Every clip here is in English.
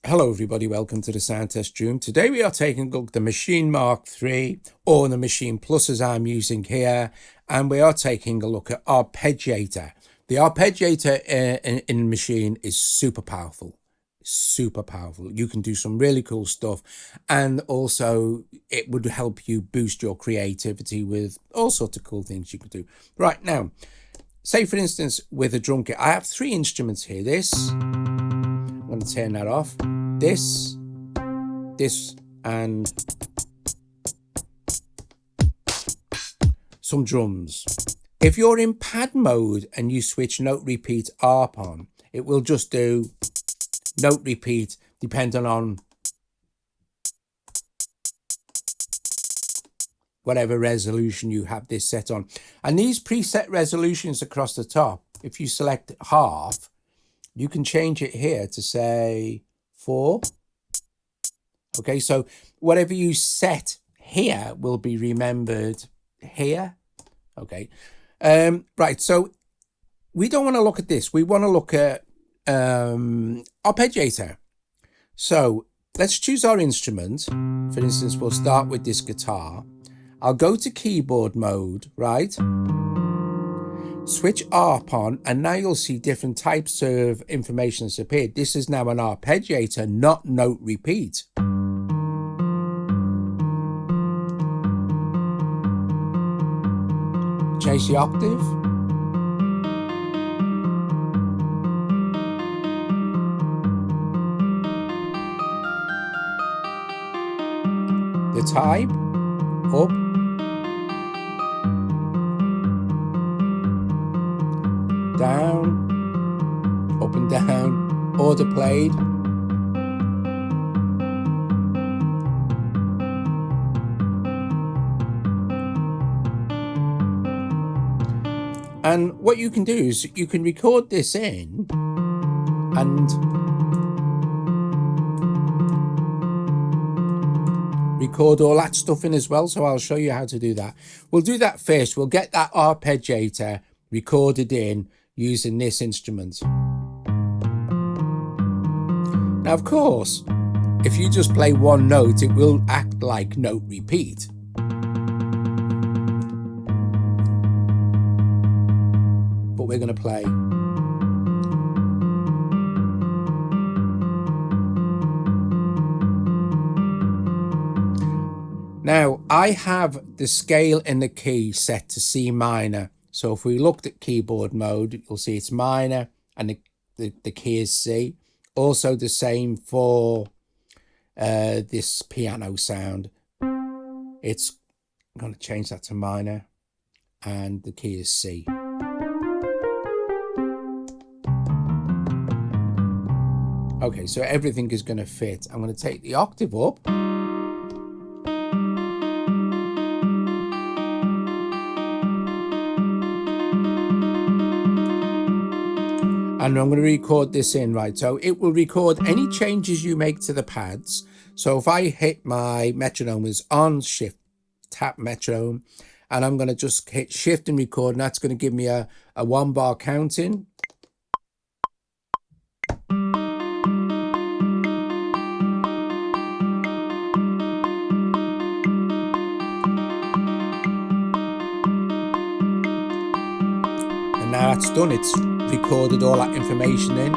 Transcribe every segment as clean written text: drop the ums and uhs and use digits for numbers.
Hello everybody, welcome to the Sound Test Room. Today we are taking a look at the Maschine Mark III, or the Maschine Plus as I'm using here, and we are taking a look at Arpeggiator. The Arpeggiator in Maschine is super powerful. You can do some really cool stuff, and also it would help you boost your creativity with all sorts of cool things you could do. Right now, say for instance with a drum kit, I have three instruments here. This, I'm going to turn that off. This, and some drums. If you're in pad mode and you switch note repeat ARP on, it will just do note repeat depending on whatever resolution you have this set on. And these preset resolutions across the top, if you select half, you can change it here to say 4. Okay, so whatever you set here will be remembered here. Okay, right, so we don't want to look at this. We want to look at Arpeggiator. So let's choose our instrument. For instance, we'll start with this guitar. I'll go to keyboard mode, right? Switch ARP on, and now you'll see different types of information that's appeared. This is now an arpeggiator, not note repeat. Change the octave. The type, up. Down, up and down, order played. And what you can do is you can record this in and record all that stuff in as well. So I'll show you how to do that. We'll do that first. We'll get that arpeggiator recorded in using this instrument. Now, of course, if you just play one note, it will act like note repeat. But we're going to play. Now, I have the scale in the key set to C minor. So if we looked at keyboard mode, you'll see it's minor and the key is C. Also the same for this piano sound. I'm going to change that to minor and the key is C. Okay, so everything is going to fit. I'm going to take the octave up. And I'm going to record this in, right? So it will record any changes you make to the pads. So if I hit my metronome is on shift, tap metronome, and I'm going to just hit shift and record, and that's going to give me a 1 bar counting. And now that's done. It's recorded all that information in.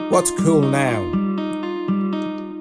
What's cool now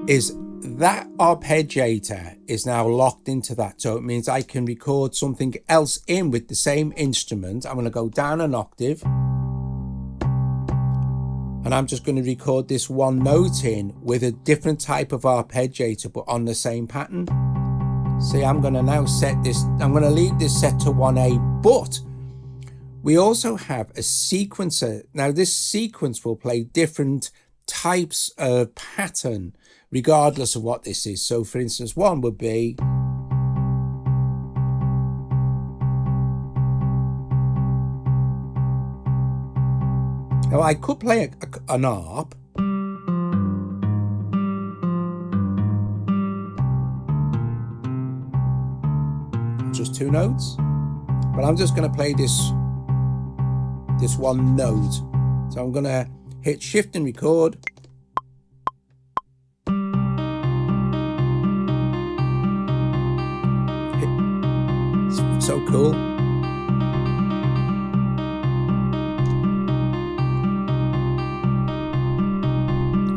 is that arpeggiator is now locked into that, so it means I can record something else in with the same instrument. I'm going to go down an octave and I'm just going to record this one note in with a different type of arpeggiator but on the same pattern. See, I'm going to now set this, I'm going to leave this set to 1A, but we also have a sequencer. Now this sequence will play different types of pattern regardless of what this is. So for instance, one would be now I could play an ARP, just 2 notes, but I'm just going to play this this one note. So I'm gonna hit shift and record. So cool.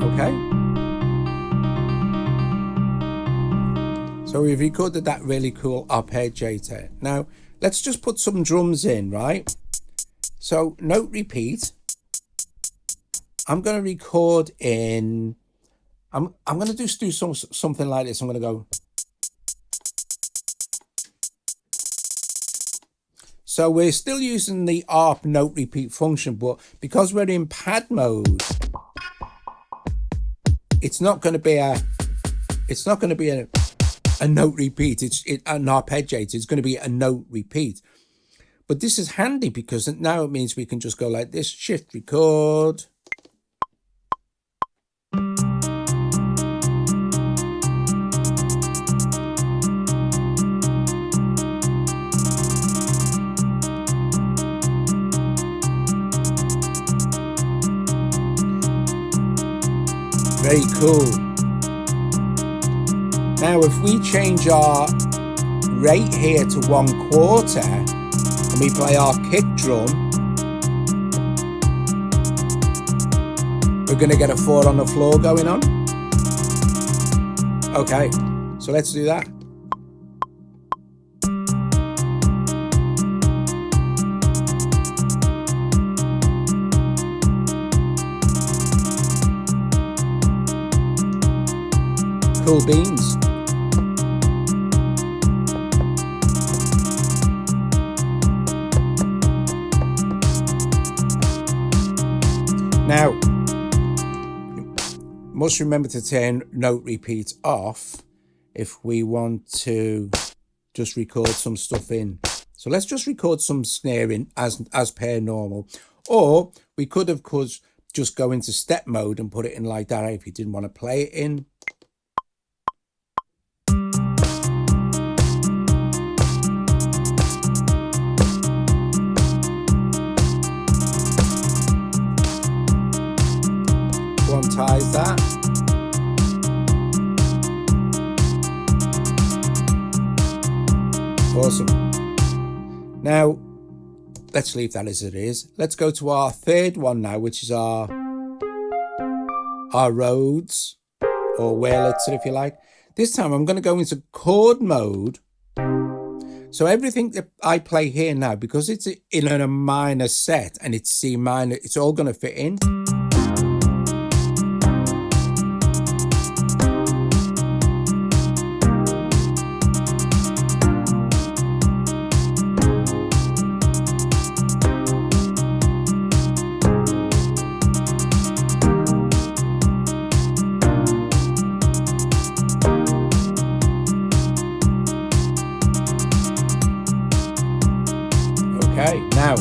Okay. So we've recorded that really cool arpeggiator. Now let's just put some drums in, right? So note repeat. I'm going to record in. I'm going to just do something like this. I'm going to go. So we're still using the arp note repeat function, but because we're in pad mode, it's not going to be a note repeat. It's an arpeggiator. It's going to be a note repeat. But this is handy because now it means we can just go like this, shift record. Very cool. Now, if we change our rate here to 1/4 and we play our kick drum, we're going to get a 4 on the floor going on. Okay, so let's do that. Cool beans. Now, must remember to turn note repeat off if we want to just record some stuff in. So let's just record some snare in as per normal. Or we could, of course, just go into step mode and put it in like that if you didn't want to play it in. Quantize that. Awesome. Now, let's leave that as it is. Let's go to our third one now, which is our Rhodes or Wurlitzer, if you like. This time I'm going to go into chord mode. So everything that I play here now, because it's in a minor set and it's C minor, it's all going to fit in. Okay, now,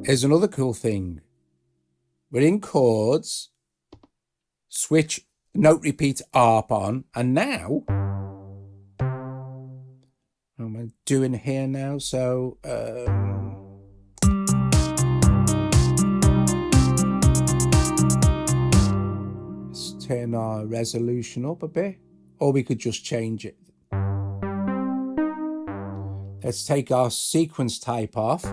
here's another cool thing. We're in chords, switch note repeat arp on, and now, what am I doing here now? So, let's turn our resolution up a bit, or we could just change it. Let's take our sequence type off.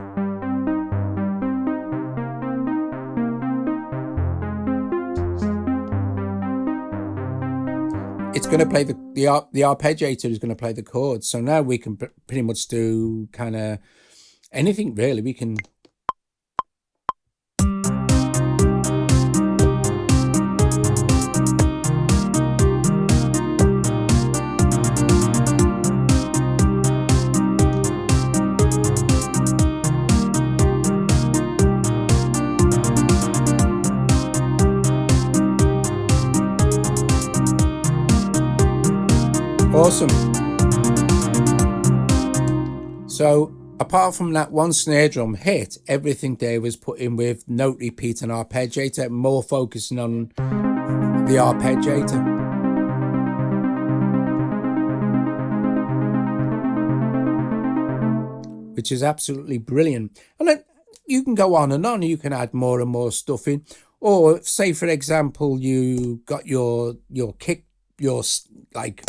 It's going to play the arpeggiator is going to play the chords. So now we can pretty much do kind of anything really. We can. Awesome. So apart from that one snare drum hit, everything there was put in with note repeat and arpeggiator, more focusing on the arpeggiator. which is absolutely brilliant. And then you can go on and on. You can add more and more stuff in. Or say, for example, you got your kick, like,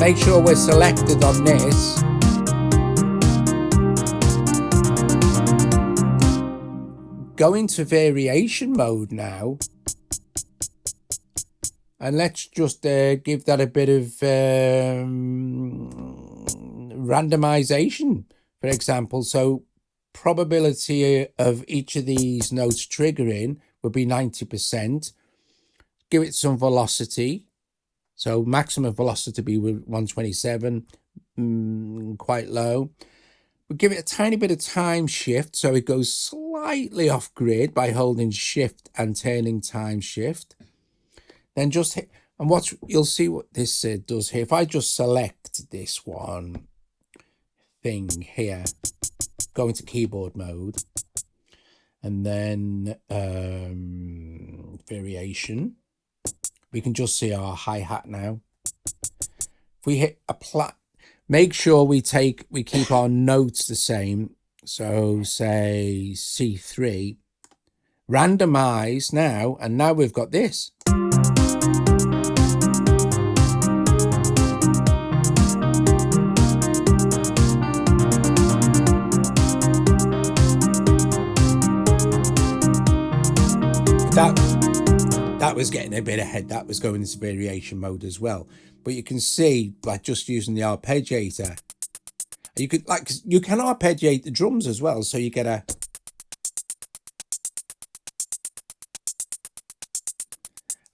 make sure we're selected on this. Go into variation mode now. And let's just give that a bit of randomization, for example. So probability of each of these notes triggering would be 90%. Give it some velocity. So maximum velocity be 127, quite low. We'll give it a tiny bit of time shift, so it goes slightly off grid by holding shift and turning time shift. Then just hit, and what you'll see what this does here. If I just select this one thing here, go into keyboard mode, and then variation, we can just see our hi-hat now. If we hit apply, make sure we keep our notes the same. So say C3, randomize now, and now we've got this. That was getting a bit ahead. That was going into variation mode as well. But you can see, by just using the arpeggiator, you can arpeggiate the drums as well. So you get a,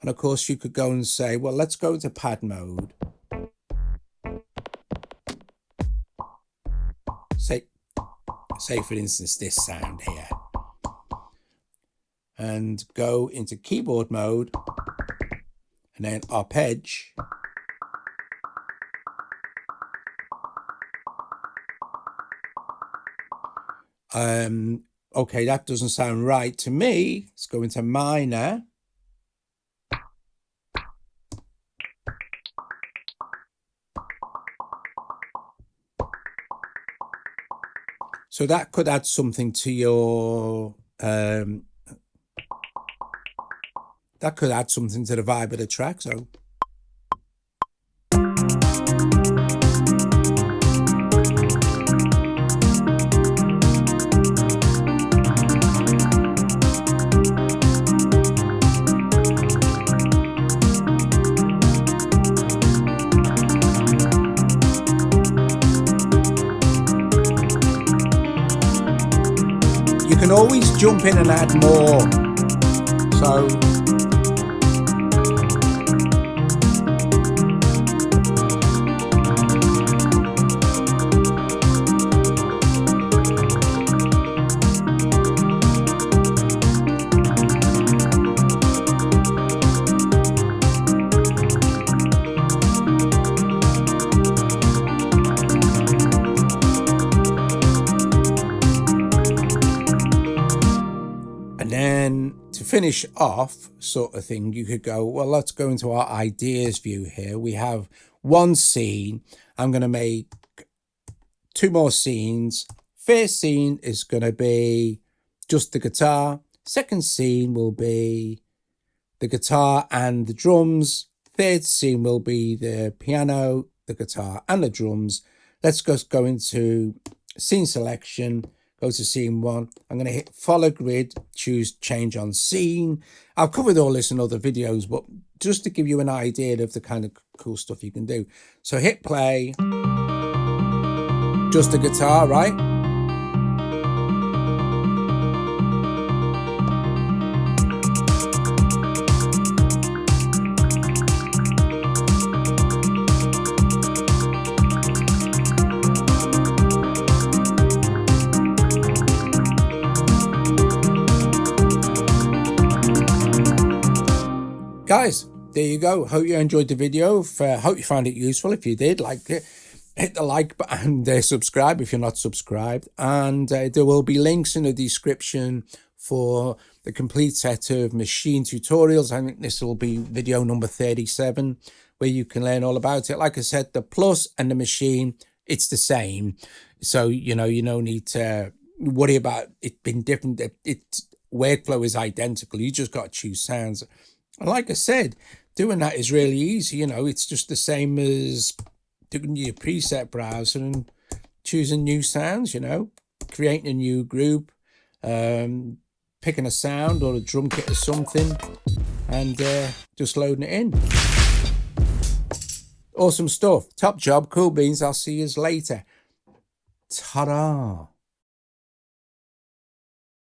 and of course you could go and say, well, let's go to pad mode. Say for instance, this sound here. And go into keyboard mode, and then arpegg. Okay, that doesn't sound right to me. Let's go into minor. So that could add something to your that could add something to the vibe of the track. So you can always jump in and add more. So finish off sort of thing, you could go, well, let's go into our ideas view here. We have one scene. I'm going to make 2 more scenes. First scene is going to be just the guitar. Second scene will be the guitar and the drums. Third scene will be the piano, the guitar and the drums. Let's just go into scene selection. Go to scene 1. I'm going to hit follow grid, choose change on scene. I've covered all this in other videos, but just to give you an idea of the kind of cool stuff you can do. So hit play, just the guitar, right? Guys, there you go. Hope you enjoyed the video. Hope you found it useful. If you did, like it, hit the like button and subscribe if you're not subscribed. And there will be links in the description for the complete set of Maschine tutorials. I think this will be video number 37, where you can learn all about it. Like I said, the Plus and the Maschine it's the same. So, you know, you no need to worry about it being different. Its workflow is identical. You just got to choose sounds. And like I said, doing that is really easy. You know, it's just the same as doing your preset browser and choosing new sounds, you know, creating a new group, picking a sound or a drum kit or something, and just loading it in. Awesome stuff. Top job. Cool beans. I'll see you later. Ta-da.